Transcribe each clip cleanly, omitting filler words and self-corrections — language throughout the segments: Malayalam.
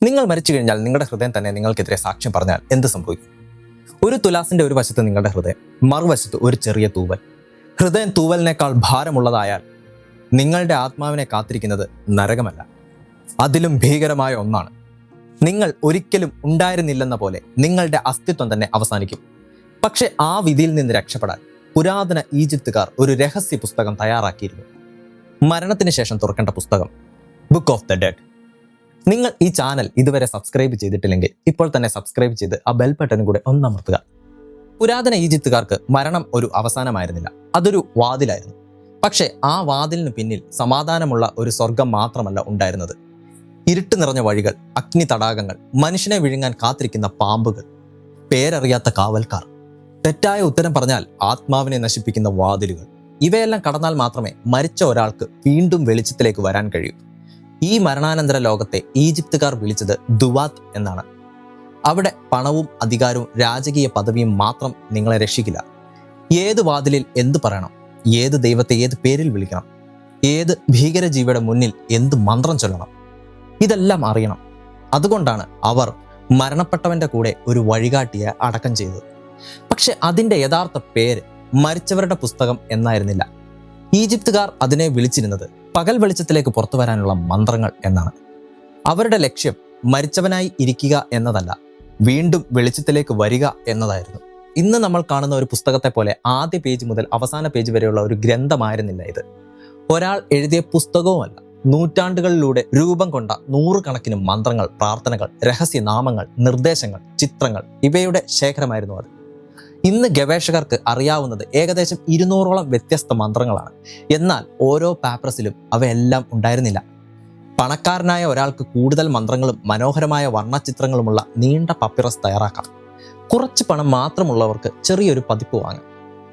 നിങ്ങൾ മരിച്ചു കഴിഞ്ഞാൽ നിങ്ങളുടെ ഹൃദയം തന്നെ നിങ്ങൾക്കെതിരെ സാക്ഷ്യം പറഞ്ഞാൽ എന്ത് സംഭവിക്കും? ഒരു തുലാസിന്റെ ഒരു വശത്ത് നിങ്ങളുടെ ഹൃദയം, മറുവശത്ത് ഒരു ചെറിയ തൂവൽ. ഹൃദയം തൂവലിനേക്കാൾ ഭാരമുള്ളതായാൽ നിങ്ങളുടെ ആത്മാവിനെ കാത്തിരിക്കുന്നത് നരകമല്ല, അതിലും ഭീകരമായ ഒന്നാണ്. നിങ്ങൾ ഒരിക്കലും ഉണ്ടായിരുന്നില്ലെന്ന പോലെ നിങ്ങളുടെ അസ്തിത്വം തന്നെ അവസാനിക്കും. പക്ഷെ ആ വിധിയിൽ നിന്ന് രക്ഷപ്പെടാൻ പുരാതന ഈജിപ്തുകാർ ഒരു രഹസ്യ പുസ്തകം തയ്യാറാക്കിയിരുന്നു. മരണത്തിന് ശേഷം തുറക്കേണ്ട പുസ്തകം, ബുക്ക് ഓഫ് ദ ഡെഡ്. നിങ്ങൾ ഈ ചാനൽ ഇതുവരെ സബ്സ്ക്രൈബ് ചെയ്തിട്ടില്ലെങ്കിൽ ഇപ്പോൾ തന്നെ സബ്സ്ക്രൈബ് ചെയ്ത് ആ ബെൽ ബട്ടനും കൂടെ ഒന്നമർത്തുക. പുരാതന ഈജിപ്തുകാർക്ക് മരണം ഒരു അവസാനമായിരുന്നില്ല, അതൊരു വാതിലായിരുന്നു. പക്ഷേ ആ വാതിലിന് പിന്നിൽ സമാധാനമുള്ള ഒരു സ്വർഗം മാത്രമല്ല ഉണ്ടായിരുന്നത്. ഇരുട്ട് നിറഞ്ഞ വഴികൾ, അഗ്നി തടാകങ്ങൾ, മനുഷ്യനെ വിഴുങ്ങാൻ കാത്തിരിക്കുന്ന പാമ്പുകൾ, പേരറിയാത്ത കാവൽക്കാർ, തെറ്റായ ഉത്തരം പറഞ്ഞാൽ ആത്മാവിനെ നശിപ്പിക്കുന്ന വാതിലുകൾ. ഇവയെല്ലാം കടന്നാൽ മാത്രമേ മരിച്ച ഒരാൾക്ക് വീണ്ടും വെളിച്ചത്തിലേക്ക് വരാൻ കഴിയൂ. ഈ മരണാനന്തര ലോകത്തെ ഈജിപ്തുകാർ വിളിച്ചത് ദുവാത്ത് എന്നാണ്. അവിടെ പണവും അധികാരവും രാജകീയ പദവിയും മാത്രം നിങ്ങളെ രക്ഷിക്കില്ല. ഏത് വാതിലിൽ എന്ത് പറയണം, ഏത് ദൈവത്തെ ഏത് പേരിൽ വിളിക്കണം, ഏത് ഭീകരജീവിയുടെ മുന്നിൽ എന്ത് മന്ത്രം ചൊല്ലണം, ഇതെല്ലാം അറിയണം. അതുകൊണ്ടാണ് അവർ മരണപ്പെട്ടവന്റെ കൂടെ ഒരു വഴികാട്ടിയെ അടക്കം ചെയ്തത്. പക്ഷെ അതിൻ്റെ യഥാർത്ഥ പേര് മരിച്ചവരുടെ പുസ്തകം എന്നായിരുന്നില്ല. ഈജിപ്തുകാർ അതിനെ വിളിച്ചിരുന്നത് പകൽ വെളിച്ചത്തിലേക്ക് പുറത്തു വരാനുള്ള മന്ത്രങ്ങൾ എന്നാണ്. അവരുടെ ലക്ഷ്യം മരിച്ചവനായി ഇരിക്കുക എന്നതല്ല, വീണ്ടും വെളിച്ചത്തിലേക്ക് വരിക എന്നതായിരുന്നു. ഇന്ന് നമ്മൾ കാണുന്ന ഒരു പുസ്തകത്തെ പോലെ ആദ്യ പേജ് മുതൽ അവസാന പേജ് വരെയുള്ള ഒരു ഗ്രന്ഥമായിരുന്നില്ല ഇത്. ഒരാൾ എഴുതിയ പുസ്തകവുമല്ല, നൂറ്റാണ്ടുകളിലൂടെ രൂപം കൊണ്ട നൂറുകണക്കിന് മന്ത്രങ്ങൾ, പ്രാർത്ഥനകൾ, രഹസ്യനാമങ്ങൾ, നിർദ്ദേശങ്ങൾ, ചിത്രങ്ങൾ, ഇവയുടെ ശേഖരമായിരുന്നു അത്. ഇന്ന് ഗവേഷകർക്ക് അറിയാവുന്നത് ഏകദേശം 200ഓളം വ്യത്യസ്ത മന്ത്രങ്ങളാണ്. എന്നാൽ ഓരോ പാപ്രസിലും അവയെല്ലാം ഉണ്ടായിരുന്നില്ല. പണക്കാരനായ ഒരാൾക്ക് കൂടുതൽ മന്ത്രങ്ങളും മനോഹരമായ വർണ്ണചിത്രങ്ങളുമുള്ള നീണ്ട പപ്പിറസ് തയ്യാറാക്കാം. കുറച്ച് പണം മാത്രമുള്ളവർക്ക് ചെറിയൊരു പതിപ്പ് വാങ്ങാം.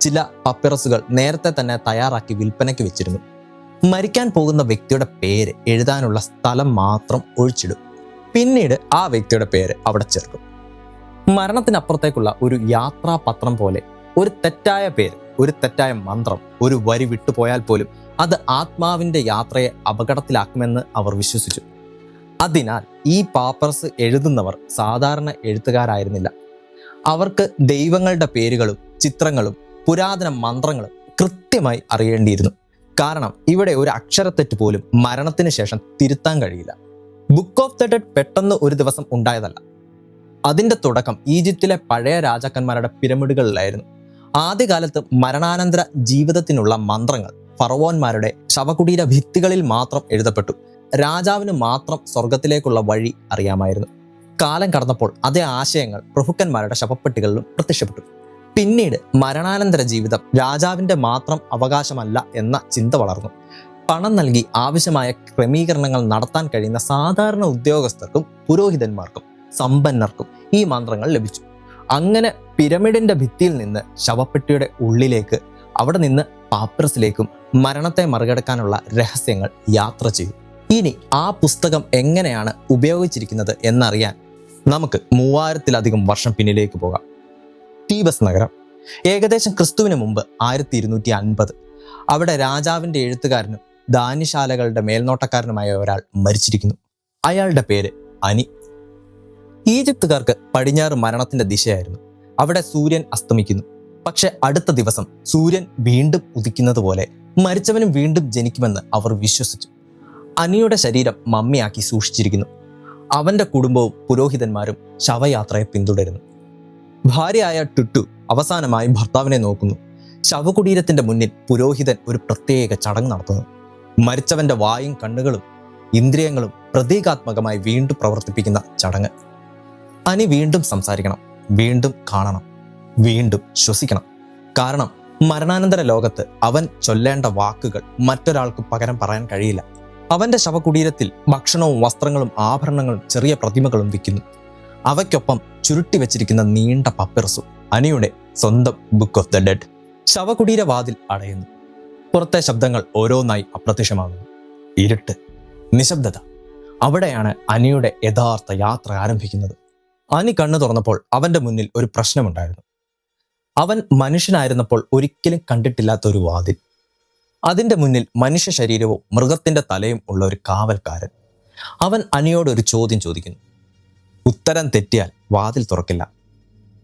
ചില പപ്പിറസുകൾ നേരത്തെ തന്നെ തയ്യാറാക്കി വിൽപ്പനയ്ക്ക് വെച്ചിരുന്നു. മരിക്കാൻ പോകുന്ന വ്യക്തിയുടെ പേര് എഴുതാനുള്ള സ്ഥലം മാത്രം ഒഴിച്ചിടും. പിന്നീട് ആ വ്യക്തിയുടെ പേര് അവിടെ ചേർക്കും. മരണത്തിനപ്പുറത്തേക്കുള്ള ഒരു യാത്രാപത്രം പോലെ. ഒരു തെറ്റായ പേര്, ഒരു തെറ്റായ മന്ത്രം, ഒരു വരി വിട്ടുപോയാൽ പോലും അത് ആത്മാവിൻ്റെ യാത്രയെ അപകടത്തിലാക്കുമെന്ന് അവർ വിശ്വസിച്ചു. അതിനാൽ ഈ പാപ്പർസ് എഴുതുന്നവർ സാധാരണ എഴുത്തുകാരായിരുന്നില്ല. അവർക്ക് ദൈവങ്ങളുടെ പേരുകളും ചിത്രങ്ങളും പുരാതന മന്ത്രങ്ങളും കൃത്യമായി അറിയേണ്ടിയിരുന്നു. കാരണം ഇവിടെ ഒരു അക്ഷരത്തെറ്റ് പോലും മരണത്തിന് ശേഷം തിരുത്താൻ കഴിയില്ല. ബുക്ക് ഓഫ് ദ ഡെഡ് പെട്ടെന്ന് ഒരു ദിവസം ഉണ്ടായതല്ല. അതിൻ്റെ തുടക്കം ഈജിപ്തിലെ പഴയ രാജാക്കന്മാരുടെ പിരമിഡുകളിലായിരുന്നു. ആദ്യകാലത്ത് മരണാനന്തര ജീവിതത്തിനുള്ള മന്ത്രങ്ങൾ ഫറവോന്മാരുടെ ശവകുടീര ഭിത്തികളിൽ മാത്രം എഴുതപ്പെട്ടു. രാജാവിന് മാത്രം സ്വർഗത്തിലേക്കുള്ള വഴി അറിയാമായിരുന്നു. കാലം കടന്നപ്പോൾ അതേ ആശയങ്ങൾ പ്രഭുക്കന്മാരുടെ ശവപ്പെട്ടികളിലും പ്രത്യക്ഷപ്പെട്ടു. പിന്നീട് മരണാനന്തര ജീവിതം രാജാവിൻ്റെ മാത്രം അവകാശമല്ല എന്ന ചിന്ത വളർന്നു. പണം നൽകി ആവശ്യമായ ക്രമീകരണങ്ങൾ നടത്താൻ കഴിയുന്ന സാധാരണ ഉദ്യോഗസ്ഥർക്കും പുരോഹിതന്മാർക്കും സമ്പന്നർക്കും ഈ മന്ത്രങ്ങൾ ലഭിച്ചു. അങ്ങനെ പിരമിഡിന്റെ ഭിത്തിയിൽ നിന്ന് ശവപ്പെട്ടിയുടെ ഉള്ളിലേക്ക്, അവിടെ നിന്ന് പാപ്രസിലേക്കും മരണത്തെ മറികടക്കാനുള്ള രഹസ്യങ്ങൾ യാത്ര ചെയ്തു. ഇനി ആ പുസ്തകം എങ്ങനെയാണ് ഉപയോഗിച്ചിരിക്കുന്നത് എന്നറിയാൻ നമുക്ക് 3000-ലധികം വർഷം പിന്നിലേക്ക് പോകാം. തീബസ് നഗരം, ഏകദേശം ക്രിസ്തുവിന് മുമ്പ് 1250. അവിടെ രാജാവിൻ്റെ എഴുത്തുകാരനും ധാന്യശാലകളുടെ മേൽനോട്ടക്കാരനുമായ ഒരാൾ മരിച്ചിരിക്കുന്നു. അയാളുടെ പേര് അനി. ഈജിപ്തുകാർക്ക് പടിഞ്ഞാറ് മരണത്തിന്റെ ദിശയായിരുന്നു. അവിടെ സൂര്യൻ അസ്തമിക്കുന്നു. പക്ഷെ അടുത്ത ദിവസം സൂര്യൻ വീണ്ടും ഉദിക്കുന്നത് പോലെ മരിച്ചവനും വീണ്ടും ജനിക്കുമെന്ന് അവർ വിശ്വസിച്ചു. അനിയുടെ ശരീരം മമ്മിയാക്കി സൂക്ഷിച്ചിരിക്കുന്നു. അവന്റെ കുടുംബവും പുരോഹിതന്മാരും ശവയാത്രയെ പിന്തുടരുന്നു. ഭാര്യയായ ടുട്ടു അവസാനമായി ഭർത്താവിനെ നോക്കുന്നു. ശവകുടീരത്തിന്റെ മുന്നിൽ പുരോഹിതൻ ഒരു പ്രത്യേക ചടങ്ങ് നടത്തുന്നു. മരിച്ചവന്റെ വായും കണ്ണുകളും ഇന്ദ്രിയങ്ങളും പ്രതീകാത്മകമായി വീണ്ടും പ്രവർത്തിപ്പിക്കുന്ന ചടങ്ങ്. അനി വീണ്ടും സംസാരിക്കണം, വീണ്ടും കാണണം, വീണ്ടും ശ്വസിക്കണം. കാരണം മരണാനന്തര ലോകത്ത് അവൻ ചൊല്ലേണ്ട വാക്കുകൾ മറ്റൊരാൾക്ക് പകരം പറയാൻ കഴിയില്ല. അവന്റെ ശവകുടീരത്തിൽ ഭക്ഷണവും വസ്ത്രങ്ങളും ആഭരണങ്ങളും ചെറിയ പ്രതിമകളും വിൽക്കുന്നു. അവയ്ക്കൊപ്പം ചുരുട്ടി വെച്ചിരിക്കുന്ന നീണ്ട പപ്പിറസും അനിയുടെ സ്വന്തം ബുക്ക് ഓഫ് ദ ഡെഡ്. ശവകുടീര വാതിൽ അടയുന്നു. പുറത്തെ ശബ്ദങ്ങൾ ഓരോന്നായി അപ്രത്യക്ഷമാകുന്നു. ഇരുട്ട്, നിശബ്ദത. അവിടെയാണ് അനിയുടെ യഥാർത്ഥ യാത്ര ആരംഭിക്കുന്നത്. അനി കണ്ണു തുറന്നപ്പോൾ അവന്റെ മുന്നിൽ ഒരു പ്രശ്നമുണ്ടായിരുന്നു. അവൻ മനുഷ്യനായിരുന്നപ്പോൾ ഒരിക്കലും കണ്ടിട്ടില്ലാത്ത ഒരു വാതിൽ. അതിൻ്റെ മുന്നിൽ മനുഷ്യ ശരീരവും മൃഗത്തിന്റെ തലയും ഉള്ള ഒരു കാവൽക്കാരൻ. അവൻ അനിയോട് ഒരു ചോദ്യം ചോദിക്കുന്നു. ഉത്തരം തെറ്റിയാൽ വാതിൽ തുറക്കില്ല.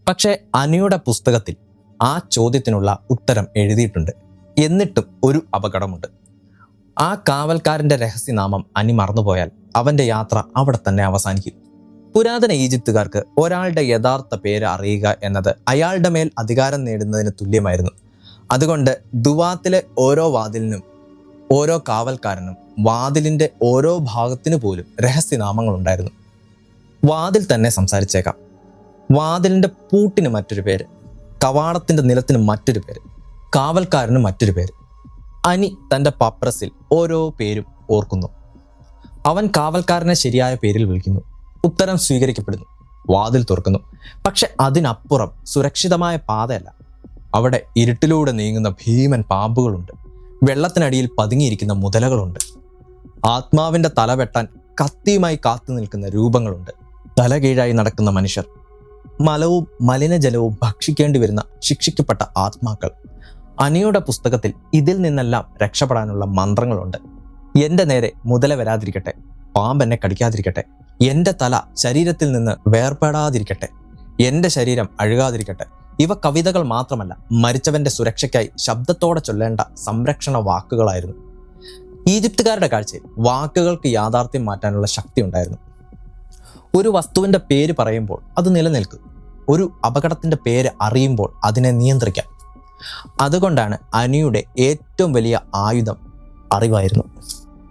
പക്ഷേ അനിയുടെ പുസ്തകത്തിൽ ആ ചോദ്യത്തിനുള്ള ഉത്തരം എഴുതിയിട്ടുണ്ട്. എന്നിട്ടും ഒരു അപകടമുണ്ട്. ആ കാവൽക്കാരൻ്റെ രഹസ്യനാമം അനി മറന്നുപോയാൽ അവൻ്റെ യാത്ര അവിടെ തന്നെ അവസാനിക്കും. പുരാതന ഈജിപ്തുകാർക്ക് ഒരാളുടെ യഥാർത്ഥ പേര് അറിയുക എന്നത് അയാളുടെ മേൽ അധികാരം നേടുന്നതിന് തുല്യമായിരുന്നു. അതുകൊണ്ട് ദുവാത്തിലെ ഓരോ വാതിലിനും ഓരോ കാവൽക്കാരനും വാതിലിൻ്റെ ഓരോ ഭാഗത്തിനു പോലും രഹസ്യനാമങ്ങളുണ്ടായിരുന്നു. വാതിൽ തന്നെ സംസാരിച്ചേക്കാം. വാതിലിൻ്റെ പൂട്ടിന് മറ്റൊരു പേര്, കവാടത്തിൻ്റെ നിലത്തിന് മറ്റൊരു പേര്, കാവൽക്കാരന് മറ്റൊരു പേര്. അനി തൻ്റെ പപ്രസിൽ ഓരോ പേരും ഓർക്കുന്നു. അവൻ കാവൽക്കാരനെ ശരിയായ പേരിൽ വിളിക്കുന്നു. ഉത്തരം സ്വീകരിക്കപ്പെടുന്നു. വാതിൽ തുറക്കുന്നു. പക്ഷെ അതിനപ്പുറം സുരക്ഷിതമായ പാതയല്ല. അവിടെ ഇരുട്ടിലൂടെ നീങ്ങുന്ന ഭീമൻ പാമ്പുകളുണ്ട്. വെള്ളത്തിനടിയിൽ പതുങ്ങിയിരിക്കുന്ന മുതലകളുണ്ട്. ആത്മാവിൻ്റെ തല വെട്ടാൻ കത്തിയുമായി കാത്തു നിൽക്കുന്ന രൂപങ്ങളുണ്ട്. തല കീഴായി നടക്കുന്ന മനുഷ്യർ, മലവും മലിനജലവും ഭക്ഷിക്കേണ്ടി വരുന്ന ശിക്ഷിക്കപ്പെട്ട ആത്മാക്കൾ. അനിയുടെ പുസ്തകത്തിൽ ഇതിൽ നിന്നെല്ലാം രക്ഷപ്പെടാനുള്ള മന്ത്രങ്ങളുണ്ട്. എൻ്റെ നേരെ മുതല വരാതിരിക്കട്ടെ, പാമ്പെന്നെ കടിക്കാതിരിക്കട്ടെ, എൻ്റെ തല ശരീരത്തിൽ നിന്ന് വേർപെടാതിരിക്കട്ടെ, എൻ്റെ ശരീരം അഴുകാതിരിക്കട്ടെ. ഇവ കവിതകൾ മാത്രമല്ല, മരിച്ചവൻ്റെ സുരക്ഷയ്ക്കായി ശബ്ദത്തോടെ ചൊല്ലേണ്ട സംരക്ഷണ വാക്കുകളായിരുന്നു. ഈജിപ്തുകാരുടെ കാഴ്ചയിൽ വാക്കുകൾക്ക് യാഥാർത്ഥ്യം മാറ്റാനുള്ള ശക്തി ഉണ്ടായിരുന്നു. ഒരു വസ്തുവിൻ്റെ പേര് പറയുമ്പോൾ അത് നിലനിൽക്കും. ഒരു അപകടത്തിൻ്റെ പേര് അറിയുമ്പോൾ അതിനെ നിയന്ത്രിക്കാം. അതുകൊണ്ടാണ് അനിയുടെ ഏറ്റവും വലിയ ആയുധം അറിവായിരുന്നു.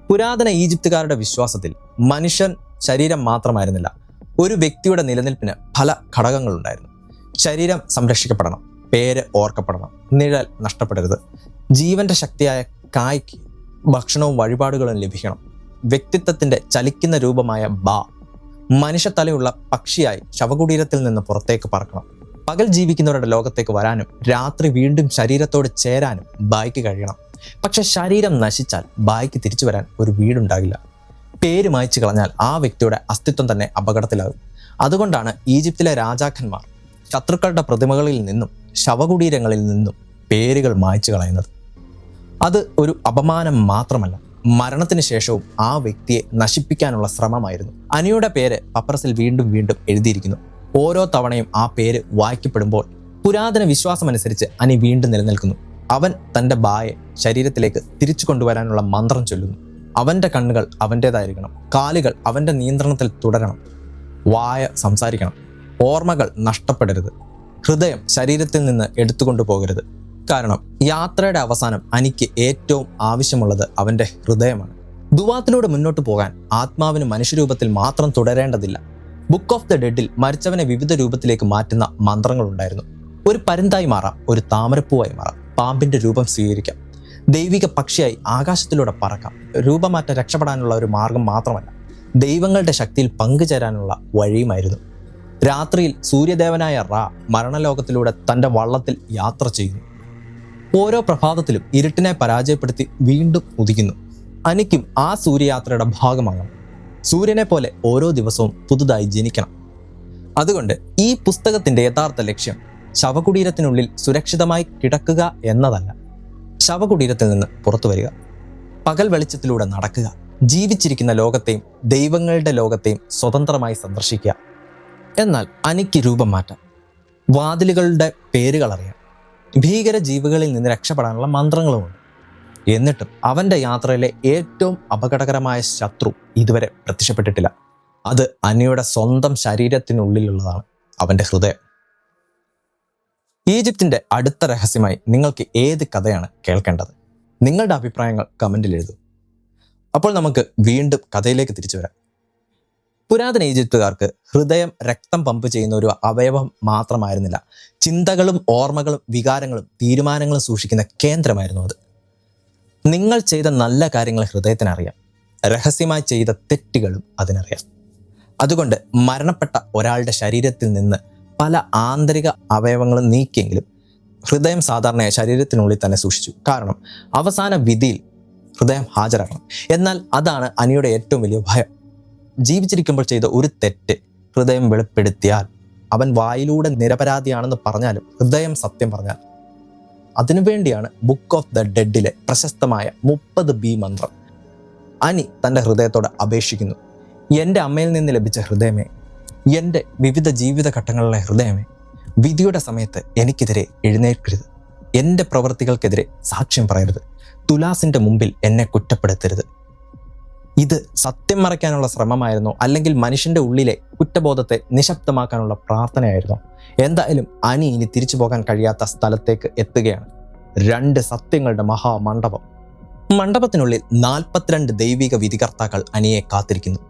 പുരാതന ഈജിപ്തുകാരുടെ വിശ്വാസത്തിൽ മനുഷ്യൻ ശരീരം മാത്രമായിരുന്നില്ല, ഒരു വ്യക്തിയുടെ നിലനിൽപ്പിന് പല ഘടകങ്ങളുണ്ടായിരുന്നു. ശരീരം സംരക്ഷിക്കപ്പെടണം, പേര് ഓർക്കപ്പെടണം, നിഴൽ നഷ്ടപ്പെടരുത്, ജീവന്റെ ശക്തിയായ കായ്ക്ക് ഭക്ഷണവും വഴിപാടുകളും ലഭിക്കണം, വ്യക്തിത്വത്തിന്റെ ചലിക്കുന്ന രൂപമായ ബാ മനുഷ്യത്തലയുള്ള പക്ഷിയായി ശവകുടീരത്തിൽ നിന്ന് പുറത്തേക്ക് പറക്കണം. പകൽ ജീവിക്കുന്നവരുടെ ലോകത്തേക്ക് വരാനും രാത്രി വീണ്ടും ശരീരത്തോട് ചേരാനും ബായ്ക്ക് കഴിയണം. പക്ഷെ ശരീരം നശിച്ചാൽ ബായ്ക്ക് തിരിച്ചു വരാൻ ഒരു വീടുണ്ടാകില്ല. പേര് മായ്ച്ചു കളഞ്ഞാൽ ആ വ്യക്തിയുടെ അസ്തിത്വം തന്നെ അപകടത്തിലാകും. അതുകൊണ്ടാണ് ഈജിപ്തിലെ രാജാക്കന്മാർ ശത്രുക്കളുടെ പ്രതിമകളിൽ നിന്നും ശവകുടീരങ്ങളിൽ നിന്നും പേരുകൾ മായ്ച്ചു കളയുന്നത്. അത് ഒരു അപമാനം മാത്രമല്ല, മരണത്തിന് ശേഷവും ആ വ്യക്തിയെ നശിപ്പിക്കാനുള്ള ശ്രമമായിരുന്നു. അനിയുടെ പേര് പപ്രസിൽ വീണ്ടും വീണ്ടും എഴുതിയിരിക്കുന്നു. ഓരോ തവണയും ആ പേര് വായിക്കപ്പെടുമ്പോൾ പുരാതന വിശ്വാസമനുസരിച്ച് അനി വീണ്ടും നിലനിൽക്കുന്നു. അവൻ തൻ്റെ ബായെ ശരീരത്തിലേക്ക് തിരിച്ചു കൊണ്ടുവരാനുള്ള മന്ത്രം ചൊല്ലുന്നു. അവൻ്റെ കണ്ണുകൾ അവൻ്റേതായിരിക്കണം, കാലുകൾ അവൻ്റെ നിയന്ത്രണത്തിൽ തുടരണം, വായ സംസാരിക്കണം, ഓർമ്മകൾ നഷ്ടപ്പെടരുത്, ഹൃദയം ശരീരത്തിൽ നിന്ന് എടുത്തുകൊണ്ടു പോകരുത്. കാരണം യാത്രയുടെ അവസാനം അനിക്ക് ഏറ്റവും ആവശ്യമുള്ളത് അവൻ്റെ ഹൃദയമാണ്. ദുവാത്തിലൂടെ മുന്നോട്ട് പോകാൻ ആത്മാവിന് മനുഷ്യരൂപത്തിൽ മാത്രം തുടരേണ്ടതില്ല. ബുക്ക് ഓഫ് ദ ഡെഡിൽ മരിച്ചവനെ വിവിധ രൂപത്തിലേക്ക് മാറ്റുന്ന മന്ത്രങ്ങളുണ്ടായിരുന്നു. ഒരു പരുന്തായി മാറാം, ഒരു താമരപ്പൂവായി മാറാം, പാമ്പിൻ്റെ രൂപം സ്വീകരിക്കാം, ദൈവിക പക്ഷിയായി ആകാശത്തിലൂടെ പറക്കാം. രൂപമാറ്റം രക്ഷപ്പെടാനുള്ള ഒരു മാർഗം മാത്രമല്ല, ദൈവങ്ങളുടെ ശക്തിയിൽ പങ്കുചേരാനുള്ള വഴിയുമായിരുന്നു. രാത്രിയിൽ സൂര്യദേവനായ റാ മരണലോകത്തിലൂടെ തൻ്റെ വള്ളത്തിൽ യാത്ര ചെയ്യുന്നു. ഓരോ പ്രഭാതത്തിലും ഇരുട്ടിനെ പരാജയപ്പെടുത്തി വീണ്ടും ഉദിക്കുന്നു. അനിക്കും ആ സൂര്യയാത്രയുടെ ഭാഗമാകണം. സൂര്യനെ പോലെ ഓരോ ദിവസവും പുതുതായി ജനിക്കണം. അതുകൊണ്ട് ഈ പുസ്തകത്തിൻ്റെ യഥാർത്ഥ ലക്ഷ്യം ശവകുടീരത്തിനുള്ളിൽ സുരക്ഷിതമായി കിടക്കുക എന്നതല്ല, ശവകുടീരത്തിൽ നിന്ന് പുറത്തു വരിക, പകൽ വെളിച്ചത്തിലൂടെ നടക്കുക, ജീവിച്ചിരിക്കുന്ന ലോകത്തെയും ദൈവങ്ങളുടെ ലോകത്തെയും സ്വതന്ത്രമായി സന്ദർശിക്കുക. എന്നാൽ അനിക്ക് രൂപം മാറ്റാം, വാതിലുകളുടെ പേരുകൾ അറിയാം, ഭീകര ജീവികളിൽ നിന്ന് രക്ഷപ്പെടാനുള്ള മന്ത്രങ്ങളുമുണ്ട്. എന്നിട്ടും അവൻ്റെ യാത്രയിലെ ഏറ്റവും അപകടകരമായ ശത്രു ഇതുവരെ പ്രത്യക്ഷപ്പെട്ടിട്ടില്ല. അത് അനിയുടെ സ്വന്തം ശരീരത്തിനുള്ളിലുള്ളതാണ്, അവൻ്റെ ഹൃദയം. ഈജിപ്തിൻ്റെ അടുത്ത രഹസ്യമായി നിങ്ങൾക്ക് ഏത് കഥയാണ് കേൾക്കേണ്ടത്? നിങ്ങളുടെ അഭിപ്രായങ്ങൾ കമൻറ്റിൽ എഴുതൂ. അപ്പോൾ നമുക്ക് വീണ്ടും കഥയിലേക്ക് തിരിച്ചു വരാം. പുരാതന ഈജിപ്തുകാർക്ക് ഹൃദയം രക്തം പമ്പ് ചെയ്യുന്ന ഒരു അവയവം മാത്രമായിരുന്നില്ല, ചിന്തകളും ഓർമ്മകളും വികാരങ്ങളും തീരുമാനങ്ങളും സൂക്ഷിക്കുന്ന കേന്ദ്രമായിരുന്നു അത്. നിങ്ങൾ ചെയ്ത നല്ല കാര്യങ്ങൾ ഹൃദയത്തിനറിയാം, രഹസ്യമായി ചെയ്ത തെറ്റുകളും അതിനറിയാം. അതുകൊണ്ട് മരണപ്പെട്ട ഒരാളുടെ ശരീരത്തിൽ നിന്ന് പല ആന്തരിക അവയവങ്ങളും നീക്കിയെങ്കിലും ഹൃദയം സാധാരണയായി ശരീരത്തിനുള്ളിൽ തന്നെ സൂക്ഷിച്ചു. കാരണം അവസാന വിധിയിൽ ഹൃദയം ഹാജരാക്കണം. എന്നാൽ അതാണ് അനിയുടെ ഏറ്റവും വലിയ ഭയം. ജീവിച്ചിരിക്കുമ്പോൾ ചെയ്ത ഒരു തെറ്റ് ഹൃദയം വെളിപ്പെടുത്തിയാൽ, അവൻ വായിലൂടെ നിരപരാധിയാണെന്ന് പറഞ്ഞാലും ഹൃദയം സത്യം പറഞ്ഞാൽ. അതിനുവേണ്ടിയാണ് ബുക്ക് ഓഫ് ദ ഡെഡിലെ പ്രശസ്തമായ 30B മന്ത്രം. അനി തൻ്റെ ഹൃദയത്തോട് അപേക്ഷിക്കുന്നു, എൻ്റെ അമ്മയിൽ നിന്ന് ലഭിച്ച ഹൃദയമേ, എൻ്റെ വിവിധ ജീവിതഘട്ടങ്ങളിലെ ഹൃദയമേ, വിധിയുടെ സമയത്ത് എനിക്കെതിരെ എഴുന്നേൽക്കരുത്. എൻ്റെ പ്രവൃത്തികൾക്കെതിരെ സാക്ഷ്യം പറയരുത്. തുലാസിൻ്റെ മുമ്പിൽ എന്നെ കുറ്റപ്പെടുത്തരുത്. ഇത് സത്യം മറയ്ക്കാനുള്ള ശ്രമമായിരുന്നോ, അല്ലെങ്കിൽ മനുഷ്യൻ്റെ ഉള്ളിലെ കുറ്റബോധത്തെ നിശബ്ദമാക്കാനുള്ള പ്രാർത്ഥനയായിരുന്നോ? എന്തായാലും അനി ഇനി തിരിച്ചു പോകാൻ കഴിയാത്ത സ്ഥലത്തേക്ക് എത്തുകയാണ്. 2 സത്യങ്ങളുടെ മഹാമണ്ഡപം. മണ്ഡപത്തിനുള്ളിൽ 42 ദൈവിക വിധികർത്താക്കൾ അനിയെ കാത്തിരിക്കുന്നു.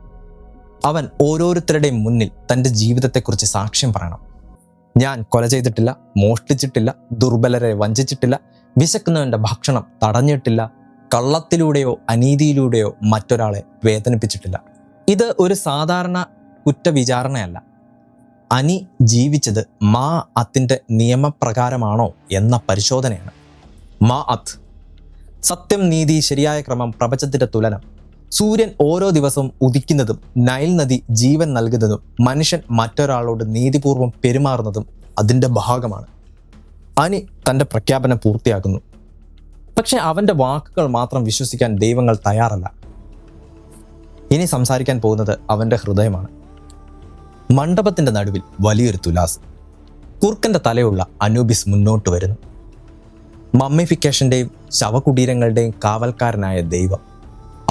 അവൻ ഓരോരുത്തരുടെയും മുന്നിൽ തൻ്റെ ജീവിതത്തെക്കുറിച്ച് സാക്ഷ്യം പറയണം. ഞാൻ കൊല ചെയ്തിട്ടില്ല, മോഷ്ടിച്ചിട്ടില്ല, ദുർബലരെ വഞ്ചിച്ചിട്ടില്ല, വിശക്കുന്നവൻ്റെ ഭക്ഷണം തടഞ്ഞിട്ടില്ല, കള്ളത്തിലൂടെയോ അനീതിയിലൂടെയോ മറ്റൊരാളെ വേദനിപ്പിച്ചിട്ടില്ല. ഇത് ഒരു സാധാരണ കുറ്റവിചാരണയല്ല. അനി ജീവിച്ചത് മാ അത്തിൻ്റെ നിയമപ്രകാരമാണോ എന്ന പരിശോധനയാണ്. മാ അത്ത്, സത്യം, നീതി, ശരിയായ ക്രമം, പ്രപഞ്ചത്തിൻ്റെ തുലനം. സൂര്യൻ ഓരോ ദിവസവും ഉദിക്കുന്നതും നൈൽ നദി ജീവൻ നൽകുന്നതും മനുഷ്യൻ മറ്റൊരാളോട് നീതിപൂർവം പെരുമാറുന്നതും അതിൻ്റെ ഭാഗമാണ്. അനി തൻ്റെ പ്രഖ്യാപനം പൂർത്തിയാക്കുന്നു. പക്ഷെ അവൻ്റെ വാക്കുകൾ മാത്രം വിശ്വസിക്കാൻ ദൈവങ്ങൾ തയ്യാറല്ല. ഇനി സംസാരിക്കാൻ പോകുന്നത് അവൻ്റെ ഹൃദയമാണ്. മണ്ഡപത്തിൻ്റെ നടുവിൽ വലിയൊരു തുലാസ്. കുറുക്കൻ്റെ തലയുള്ള അനൂബിസ് മുന്നോട്ട് വരുന്നു. മമ്മിഫിക്കേഷൻ്റെയും ശവകുടീരങ്ങളുടെയും കാവൽക്കാരനായ ദൈവം.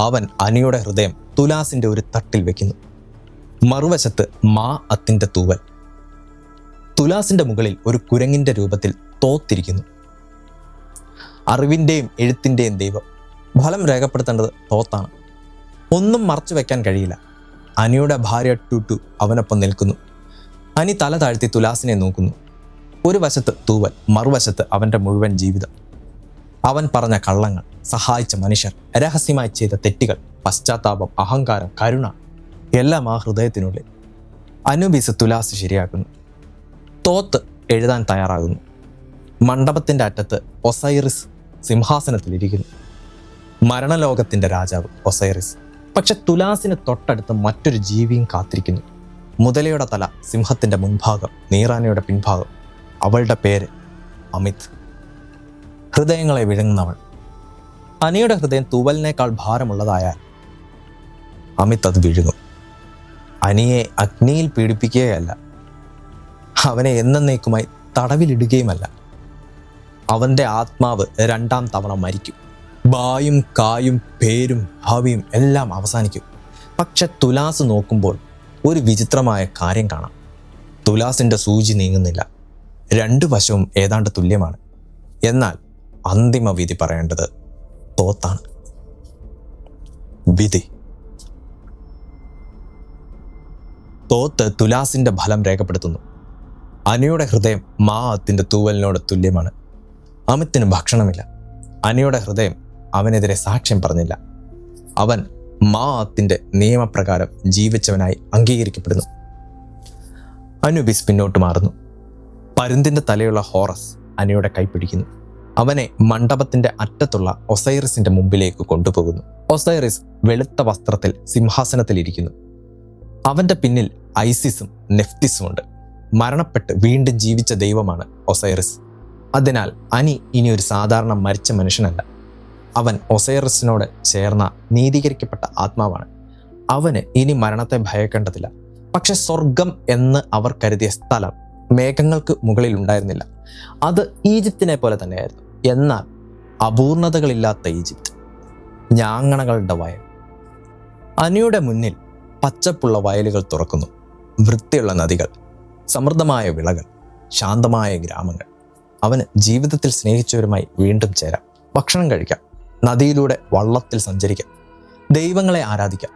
അവൻ അനിയുടെ ഹൃദയം തുലാസിൻ്റെ ഒരു തട്ടിൽ വെക്കുന്നു. മറുവശത്ത് മാ അത്തിൻ്റെ തൂവൽ. തുലാസിൻ്റെ മുകളിൽ ഒരു കുരങ്ങിൻ്റെ രൂപത്തിൽ തോത്തിരിക്കുന്നു. അറിവിൻ്റെയും എഴുത്തിൻ്റെയും ദൈവം. ഫലം രേഖപ്പെടുത്തേണ്ടത് തോത്താണ്. ഒന്നും മറച്ചു വെക്കാൻ കഴിയില്ല. അനിയുടെ ഭാര്യ ടുട്ടു അവനൊപ്പം നിൽക്കുന്നു. അനി തല താഴ്ത്തി തുലാസിനെ നോക്കുന്നു. ഒരു വശത്ത് തൂവൽ, മറുവശത്ത് അവൻ്റെ മുഴുവൻ ജീവിതം. അവൻ പറഞ്ഞ കള്ളങ്ങൾ, സഹായിച്ച മനുഷ്യർ, രഹസ്യമായി ചെയ്ത തെറ്റുകൾ, പശ്ചാത്താപം, അഹങ്കാരം, കരുണ, എല്ലാം ആ ഹൃദയത്തിനുള്ളിൽ. അനൂബിസ് തുലാസ് ശരിയാക്കുന്നു. തോത്ത് എഴുതാൻ തയ്യാറാകുന്നു. മണ്ഡപത്തിൻ്റെ അറ്റത്ത് ഒസൈറിസ് സിംഹാസനത്തിലിരിക്കുന്നു. മരണലോകത്തിൻ്റെ രാജാവ് ഒസൈറിസ്. പക്ഷെ തുലാസിന് തൊട്ടടുത്ത് മറ്റൊരു ജീവിയും കാത്തിരിക്കുന്നു. മുതലയുടെ തല സിംഹത്തിൻ്റെ മുൻഭാഗം, നീറാനയുടെ പിൻഭാഗം. അവളുടെ പേര് അമിത്. ഹൃദയങ്ങളെ വിഴുങ്ങുന്നവൾ. അനിയുടെ ഹൃദയം തൂവലിനേക്കാൾ ഭാരമുള്ളതായാൽ അമിത് അത് വിഴുങ്ങും. അനിയെ അഗ്നിയിൽ പീഡിപ്പിക്കുകയല്ല, അവനെ എന്നേക്കുമായി തടവിലിടുകയുമല്ല. അവൻ്റെ ആത്മാവ് 2ാം തവണ മരിക്കും. ബായും കായും പേരും ഭാവിയും എല്ലാം അവസാനിക്കും. പക്ഷെ തുലാസ് നോക്കുമ്പോൾ ഒരു വിചിത്രമായ കാര്യം കാണാം. തുലാസിൻ്റെ സൂചി നീങ്ങുന്നില്ല. 2 വശവും ഏതാണ്ട് തുല്യമാണ്. എന്നാൽ അന്തിമ വിധി പറയേണ്ടത് തോത്താണ്. വിധി. തോത്ത് തുലാസിൻ്റെ ഫലം രേഖപ്പെടുത്തുന്നു. അനിയുടെ ഹൃദയം മാ അത്തിൻ്റെ തൂവലിനോട് തുല്യമാണ്. അമിത്തിന് ഭക്ഷണമില്ല. അനിയുടെ ഹൃദയം അവനെതിരെ സാക്ഷ്യം പറഞ്ഞില്ല. അവൻ മാ അത്തിൻ്റെ നിയമപ്രകാരം ജീവിച്ചവനായി അംഗീകരിക്കപ്പെടുന്നു. അനൂബിസ് പിന്നോട്ട് മാറുന്നു. പരുന്തിൻ്റെ തലയുള്ള ഹോറസ് അനിയുടെ കൈ പിടിക്കുന്നു. അവനെ മണ്ഡപത്തിൻ്റെ അറ്റത്തുള്ള ഒസൈറിസിൻ്റെ മുമ്പിലേക്ക് കൊണ്ടുപോകുന്നു. ഒസൈറിസ് വെളുത്ത വസ്ത്രത്തിൽ സിംഹാസനത്തിലിരിക്കുന്നു. അവൻ്റെ പിന്നിൽ ഐസിസും നെഫ്റ്റിസും ഉണ്ട്. മരണപ്പെട്ട് വീണ്ടും ജീവിച്ച ദൈവമാണ് ഒസൈറിസ്. അതിനാൽ അനി ഇനി ഒരു സാധാരണ മരിച്ച മനുഷ്യനല്ല. അവൻ ഒസൈറിസിനോട് ചേർന്ന നീതീകരിക്കപ്പെട്ട ആത്മാവാണ്. അവന് ഇനി മരണത്തെ ഭയക്കേണ്ടതില്ല. പക്ഷെ സ്വർഗം എന്ന് അവർ കരുതിയ സ്ഥലം മേഘങ്ങൾക്ക് മുകളിൽ ഉണ്ടായിരുന്നില്ല. അത് ഈജിപ്തിനെ പോലെ തന്നെയായിരുന്നു. എന്നാൽ അപൂർണതകളില്ലാത്ത ഈജിപ്ത്, ഞാങ്ങണകളുടെ വയൽ. അനിയുടെ മുന്നിൽ പച്ചപ്പുള്ള വയലുകൾ തുറക്കുന്നു. വൃത്തിയുള്ള നദികൾ, സമൃദ്ധമായ വിളകൾ, ശാന്തമായ ഗ്രാമങ്ങൾ. അവന് ജീവിതത്തിൽ സ്നേഹിച്ചവരുമായി വീണ്ടും ചേരാം, ഭക്ഷണം കഴിക്കാം, നദിയിലൂടെ വള്ളത്തിൽ സഞ്ചരിക്കാം, ദൈവങ്ങളെ ആരാധിക്കാം,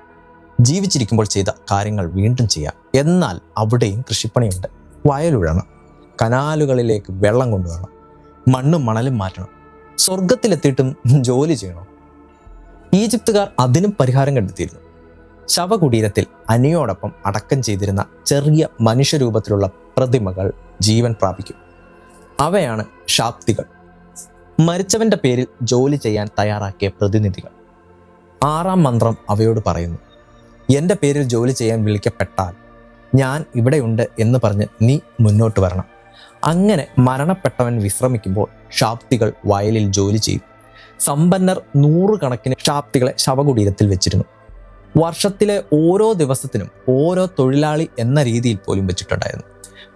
ജീവിച്ചിരിക്കുമ്പോൾ ചെയ്ത കാര്യങ്ങൾ വീണ്ടും ചെയ്യാം. എന്നാൽ അവിടെയും കൃഷിപ്പണിയുണ്ട്. വയലുഴണം, കനാലുകളിലേക്ക് വെള്ളം കൊണ്ടുവരണം, മണ്ണും മണലും മാറ്റണം. സ്വർഗത്തിലെത്തിയിട്ടും ജോലി ചെയ്യണം. ഈജിപ്തുകാർ അതിനും പരിഹാരം കണ്ടെത്തിയിരുന്നു. ശവകുടീരത്തിൽ അനിയോടൊപ്പം അടക്കം ചെയ്തിരുന്ന ചെറിയ മനുഷ്യരൂപത്തിലുള്ള പ്രതിമകൾ ജീവൻ പ്രാപിക്കും. അവയാണ് ഷാപ്തികൾ, മരിച്ചവൻ്റെ പേരിൽ ജോലി ചെയ്യാൻ തയ്യാറാക്കിയ പ്രതിനിധികൾ. 6ാം മന്ത്രം അവയോട് പറയുന്നു, എൻ്റെ പേരിൽ ജോലി ചെയ്യാൻ വിളിക്കപ്പെട്ടാൽ ഞാൻ ഇവിടെയുണ്ട് എന്ന് പറഞ്ഞ് നീ മുന്നോട്ട് വരണം. അങ്ങനെ മരണപ്പെട്ടവൻ വിശ്രമിക്കുമ്പോൾ ഷാപ്തികൾ വയലിൽ ജോലി ചെയ്യും. സമ്പന്നർ 100 കണക്കിന് ഷാപ്തികളെ ശവകുടീരത്തിൽ വെച്ചിരുന്നു. വർഷത്തിലെ ഓരോ ദിവസത്തിനും ഓരോ തൊഴിലാളി എന്ന രീതിയിൽ പോലും വെച്ചിട്ടുണ്ടായിരുന്നു.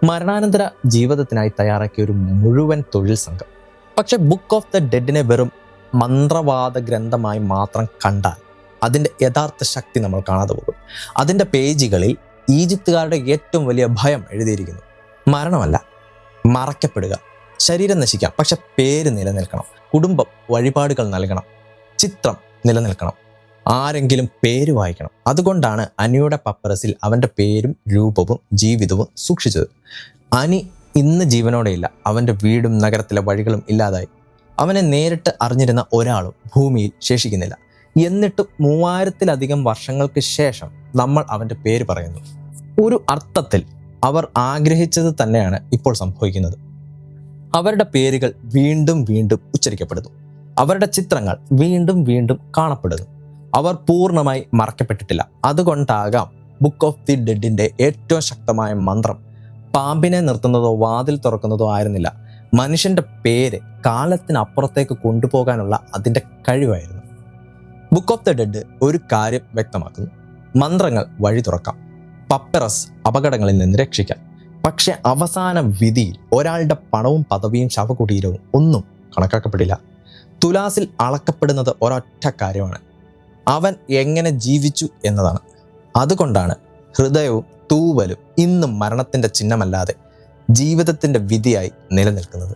മരണാനന്തര ജീവിതത്തിനായി തയ്യാറാക്കിയ ഒരു മുഴുവൻ തൊഴിൽ സംഘം. പക്ഷെ ബുക്ക് ഓഫ് ദ ഡെഡിനെ വെറും മന്ത്രവാദ ഗ്രന്ഥമായി മാത്രം കണ്ടാൽ അതിൻ്റെ യഥാർത്ഥ ശക്തി നമ്മൾ കാണാതെ പോകും. അതിൻ്റെ പേജുകളിൽ ഈജിപ്തുകാരുടെ ഏറ്റവും വലിയ ഭയം എഴുതിയിരിക്കുന്നു. മരണമല്ല, മറക്കപ്പെടുക. ശരീരം നശിക്കാം, പക്ഷെ പേര് നിലനിൽക്കണം. കുടുംബം വഴിപാടുകൾ നൽകണം. ചിത്രം നിലനിൽക്കണം. ആരെങ്കിലും പേര് വായിക്കണം. അതുകൊണ്ടാണ് അനിയുടെ പപ്പറസിൽ അവൻ്റെ പേരും രൂപവും ജീവിതവും സൂക്ഷിച്ചത്. അനി ഇന്ന് ജീവനോടെയില്ല. അവൻ്റെ വീടും നഗരത്തിലെ വഴികളും ഇല്ലാതായി. അവനെ നേരിട്ട് അറിഞ്ഞിരുന്ന ഒരാളും ഭൂമിയിൽ ശേഷിക്കുന്നില്ല. എന്നിട്ടും 3000-ലധികം വർഷങ്ങൾക്ക് ശേഷം നമ്മൾ അവൻ്റെ പേര് പറയുന്നു. ഒരു അർത്ഥത്തിൽ അവർ ആഗ്രഹിച്ചത് തന്നെയാണ് ഇപ്പോൾ സംഭവിക്കുന്നത്. അവരുടെ പേരുകൾ വീണ്ടും വീണ്ടും ഉച്ചരിക്കപ്പെടുന്നു. അവരുടെ ചിത്രങ്ങൾ വീണ്ടും വീണ്ടും കാണപ്പെടുന്നു. അവർ പൂർണ്ണമായി മറക്കപ്പെട്ടിട്ടില്ല. അതുകൊണ്ടാകാം ബുക്ക് ഓഫ് ദി ഡെഡിൻ്റെ ഏറ്റവും ശക്തമായ മന്ത്രം പാമ്പിനെ നിർത്തുന്നതോ വാതിൽ തുറക്കുന്നതോ ആയിരുന്നില്ല. മനുഷ്യൻ്റെ പേര് കാലത്തിനപ്പുറത്തേക്ക് കൊണ്ടുപോകാനുള്ള അതിൻ്റെ കഴിവായിരുന്നു. ബുക്ക് ഓഫ് ദ ഡെഡ് ഒരു കാര്യം വ്യക്തമാക്കുന്നു: മന്ത്രങ്ങൾ വഴി തുറക്കാം, പപ്പറസ് അപകടങ്ങളിൽ നിന്ന് രക്ഷിക്കാം. പക്ഷെ അവസാന വിധിയിൽ ഒരാളുടെ പണവും പദവിയും ശവകുടീരവും ഒന്നും കണക്കാക്കപ്പെടില്ല. തുലാസിൽ അളക്കപ്പെടുന്നത് ഒരൊറ്റ കാര്യമാണ്: അവൻ എങ്ങനെ ജീവിച്ചു എന്നതാണ്. അതുകൊണ്ടാണ് ഹൃദയവും തൂവലും ഇന്നും മരണത്തിൻ്റെ ചിഹ്നമല്ലാതെ ജീവിതത്തിൻ്റെ വിധിയായി നിലനിൽക്കുന്നത്.